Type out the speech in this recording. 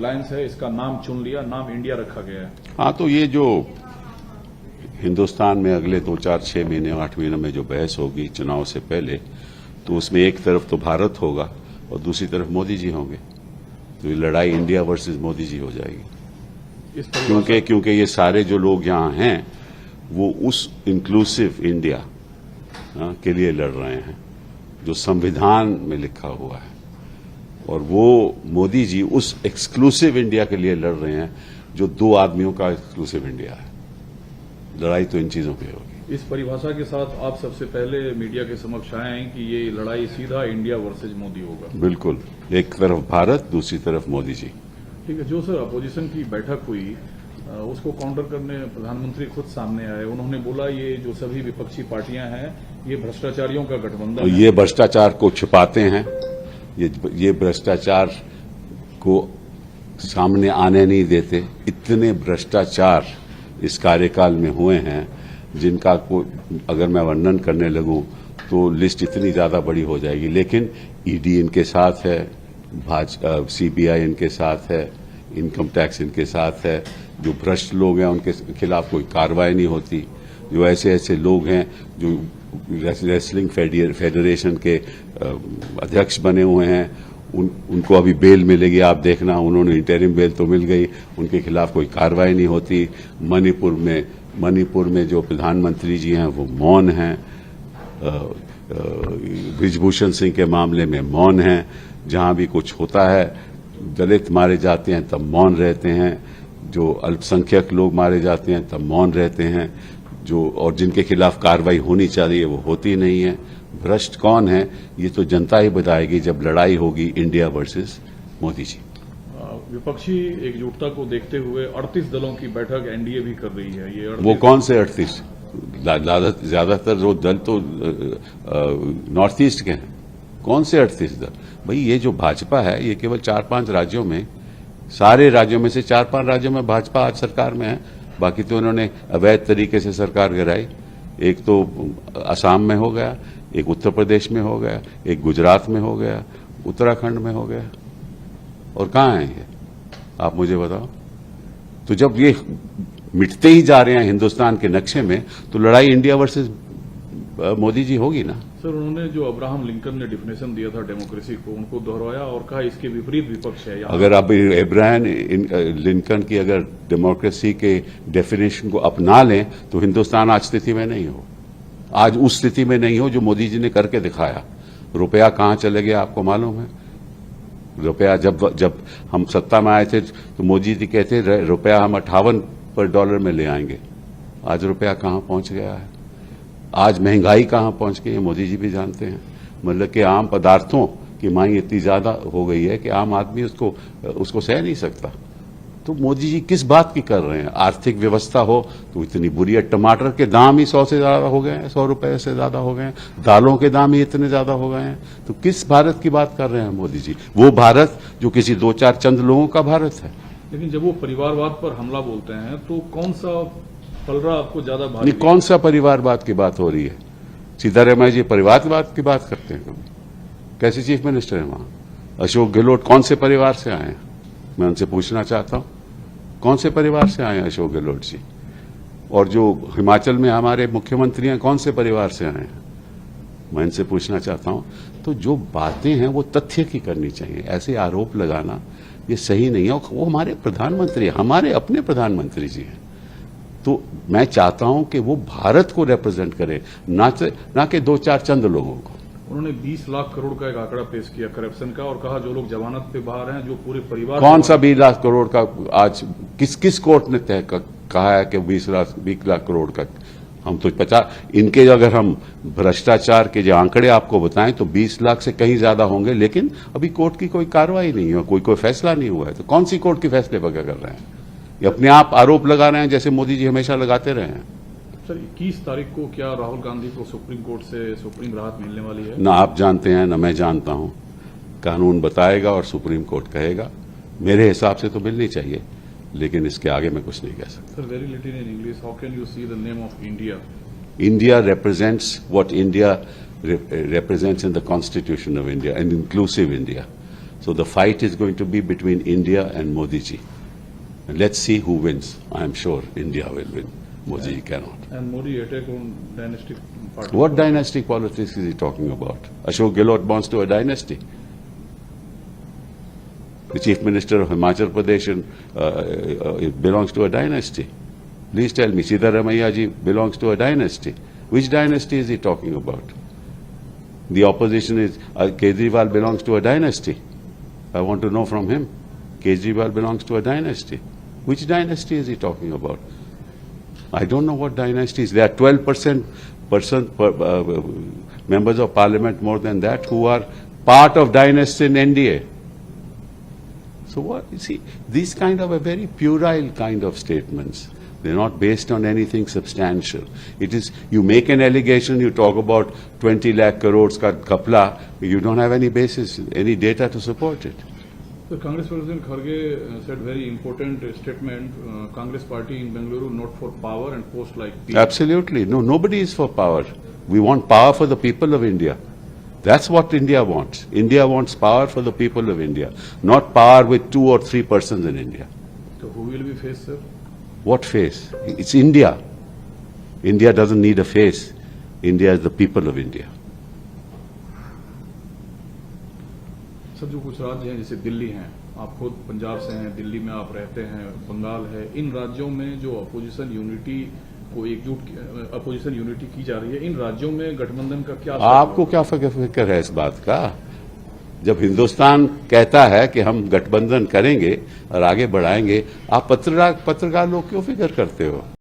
Alliance है, इसका नाम चुन लिया, नाम इंडिया रखा गया है। हाँ, तो ये जो हिंदुस्तान में अगले 2-4-6 महीने 8 महीनों में जो बहस होगी चुनाव से पहले, तो उसमें एक तरफ तो भारत होगा और दूसरी तरफ मोदी जी होंगे। तो ये लड़ाई इंडिया वर्सेस मोदी जी हो जाएगी। क्योंकि ये सारे जो लोग यहाँ हैं वो उस इंक्लूसिव इंडिया के लिए लड़ रहे हैं जो संविधान में लिखा हुआ है, और वो मोदी जी उस एक्सक्लूसिव इंडिया के लिए लड़ रहे हैं जो 2 आदमियों का एक्सक्लूसिव इंडिया है। लड़ाई तो इन चीजों की होगी। इस परिभाषा के साथ आप सबसे पहले मीडिया के समक्ष आए हैं कि ये लड़ाई सीधा इंडिया वर्सेज मोदी होगा। बिल्कुल, एक तरफ भारत, दूसरी तरफ मोदी जी। ठीक है। जो सर अपोजिशन की बैठक हुई उसको काउंटर करने प्रधानमंत्री खुद सामने आए। उन्होंने बोला ये जो सभी विपक्षी पार्टियां हैं ये भ्रष्टाचारियों का गठबंधन है। ये भ्रष्टाचार को छिपाते हैं, ये भ्रष्टाचार को सामने आने नहीं देते। इतने भ्रष्टाचार इस कार्यकाल में हुए हैं जिनका अगर मैं वर्णन करने लगूं तो लिस्ट इतनी ज्यादा बड़ी हो जाएगी। लेकिन ईडी इनके साथ है, सीबीआई इनके साथ है, इनकम टैक्स इनके साथ है। जो भ्रष्ट लोग हैं उनके खिलाफ कोई कार्रवाई नहीं होती। जो ऐसे लोग हैं जो रेसलिंग फेडरेशन के अध्यक्ष बने हुए हैं उनको अभी बेल मिलेगी, आप देखना। उन्होंने इंटरिम बेल तो मिल गई, उनके खिलाफ कोई कार्रवाई नहीं होती। मणिपुर में जो प्रधानमंत्री जी हैं वो मौन हैं। ब्रिजभूषण सिंह के मामले में मौन हैं। जहां भी कुछ होता है, दलित मारे जाते हैं तब मौन रहते हैं, जो अल्पसंख्यक लोग मारे जाते हैं तब मौन रहते हैं, और जिनके खिलाफ कार्रवाई होनी चाहिए वो होती नहीं है। भ्रष्ट कौन है ये तो जनता ही बताएगी जब लड़ाई होगी इंडिया वर्सेस मोदी जी। विपक्षी एकजुटता को देखते हुए 38 दलों की बैठक एनडीए भी कर रही है। ये वो कौन से 38? ज्यादातर जो दल तो नॉर्थ ईस्ट के हैं। कौन से 38 दल? भाई ये जो भाजपा है ये केवल 4-5 राज्यों में, सारे राज्यों में से 4-5 राज्यों में भाजपा आज सरकार में है। बाकी तो उन्होंने अवैध तरीके से सरकार गिराई। एक तो असम में हो गया, एक उत्तर प्रदेश में हो गया, एक गुजरात में हो गया, उत्तराखंड में हो गया, और कहाँ है ये आप मुझे बताओ। तो जब ये मिटते ही जा रहे हैं हिंदुस्तान के नक्शे में, तो लड़ाई इंडिया वर्सेस मोदी जी होगी ना। सर उन्होंने जो अब्राहम लिंकन ने डिफिनेशन दिया था डेमोक्रेसी को, उनको दोहराया और कहा इसके विपरीत विपक्ष है। अगर आप अब्राहम लिंकन की अगर डेमोक्रेसी के डेफिनेशन को अपना लें तो हिंदुस्तान आज स्थिति में नहीं हो, आज उस स्थिति में नहीं हो जो मोदी जी ने करके दिखाया। रुपया कहां चले गया आपको मालूम है? रुपया जब हम सत्ता में आए थे तो मोदी जी कहते रुपया हम 58 पर डॉलर में ले आएंगे। आज रुपया कहां पहुंच गया है? आज महंगाई कहां पहुंच गई है मोदी जी भी जानते हैं। मतलब कि आम पदार्थों की मांग इतनी ज्यादा हो गई है कि आम आदमी उसको सह नहीं सकता। तो मोदी जी किस बात की कर रहे हैं? आर्थिक व्यवस्था हो तो इतनी बुरी है। टमाटर के दाम ही 100 से ज्यादा हो गए हैं, 100 रुपए से ज्यादा हो गए हैं। दालों के दाम ही इतने ज्यादा हो गए हैं। तो किस भारत की बात कर रहे हैं मोदी जी? वो भारत जो किसी 2-4 चंद लोगों का भारत है। लेकिन जब वो परिवारवाद पर हमला बोलते हैं तो कौन सा पलड़ा आपको ज्यादा भारी? नहीं, कौन सा परिवारवाद की बात हो रही है? सिद्धारमैया जी परिवारवाद की बात करते हैं कभी? कैसे चीफ मिनिस्टर है वहां? अशोक गहलोत कौन से परिवार से आए हैं? मैं उनसे पूछना चाहता हूं कौन से परिवार से आए हैं अशोक गहलोत जी? और जो हिमाचल में हमारे मुख्यमंत्री हैं कौन से परिवार से आए हैं? मैं इनसे पूछना चाहता हूं। तो जो बातें हैं वो तथ्य की करनी चाहिए। ऐसे आरोप लगाना ये सही नहीं है। वो हमारे प्रधानमंत्री, हमारे अपने प्रधानमंत्री जी हैं। तो मैं चाहता हूं कि वो भारत को रिप्रेजेंट करें, ना कि 2-4 चंद लोगों को। उन्होंने 20 लाख करोड़ का एक आंकड़ा पेश किया करप्शन का और कहा जो लोग जमानत पे बाहर हैं, जो पूरे परिवार। कौन सा 20 लाख करोड़ का? आज किस कोर्ट ने तय कहा है कि 20 लाख करोड़ का? हम तो 50 इनके अगर हम भ्रष्टाचार के जो आंकड़े आपको बताएं तो 20 लाख से कहीं ज्यादा होंगे। लेकिन अभी कोर्ट की कोई कार्रवाई नहीं हुई, कोई फैसला नहीं हुआ है। तो कौन सी कोर्ट के फैसले पर क्या कर रहे हैं? ये अपने आप आरोप लगा रहे हैं जैसे मोदी जी हमेशा लगाते रहे हैं। सर 21 तारीख को क्या राहुल गांधी को सुप्रीम कोर्ट से सुप्रीम राहत मिलने वाली है? ना आप जानते हैं ना मैं जानता हूं। कानून बताएगा और सुप्रीम कोर्ट कहेगा। मेरे हिसाब से तो मिलनी चाहिए, लेकिन इसके आगे मैं कुछ नहीं कह सकता। Sir very little in English, how can you see the name of India? India represents what India represents in the Constitution of India, an inclusive India. So the fight is going to be between India and Modi ji. And let's see who wins. I am sure India will win. Modi ji cannot. And Modi attack on dynastic party. What dynastic politics is he talking about? Ashok Gehlot belongs to a dynasty. The Chief Minister of Himachal Pradesh belongs to a dynasty. Please tell me, Siddharamaiah ji belongs to a dynasty. Which dynasty is he talking about? The opposition is, Kejriwal belongs to a dynasty. I want to know from him. Kejriwal belongs to a dynasty. Which dynasty is he talking about? I don't know what dynasties. There are 12% members of parliament, more than that, who are part of dynasty in NDA. So what, you see, these kind of a very puerile kind of statements. They're not based on anything substantial. It is, you make an allegation, you talk about 20 lakh crores ka kapla, you don't have any basis, any data to support it. So Congress President Kharge said very important statement, Congress party in Bengaluru not for power and post like peace. Absolutely. No, nobody is for power. We want power for the people of India. That's what India wants. India wants power for the people of India, not power with 2 or 3 persons in India. So who will be faced, sir? What face? It's India. India doesn't need a face. India is the people of India. Sir जो कुछ राज्य हैं जैसे दिल्ली हैं, आप खुद पंजाब से हैं, दिल्ली में आप रहते हैं, बंगाल है, इन राज्यों में जो अपोजिशन यूनिटी को अपोजिशन यूनिटी की जा रही है, इन राज्यों में गठबंधन का क्या? आपको क्या फिक्र है इस बात का? जब हिंदुस्तान कहता है कि हम गठबंधन करेंगे और आगे बढ़ाएंगे, आप पत्रकार लोग क्यों फिक्र करते हो?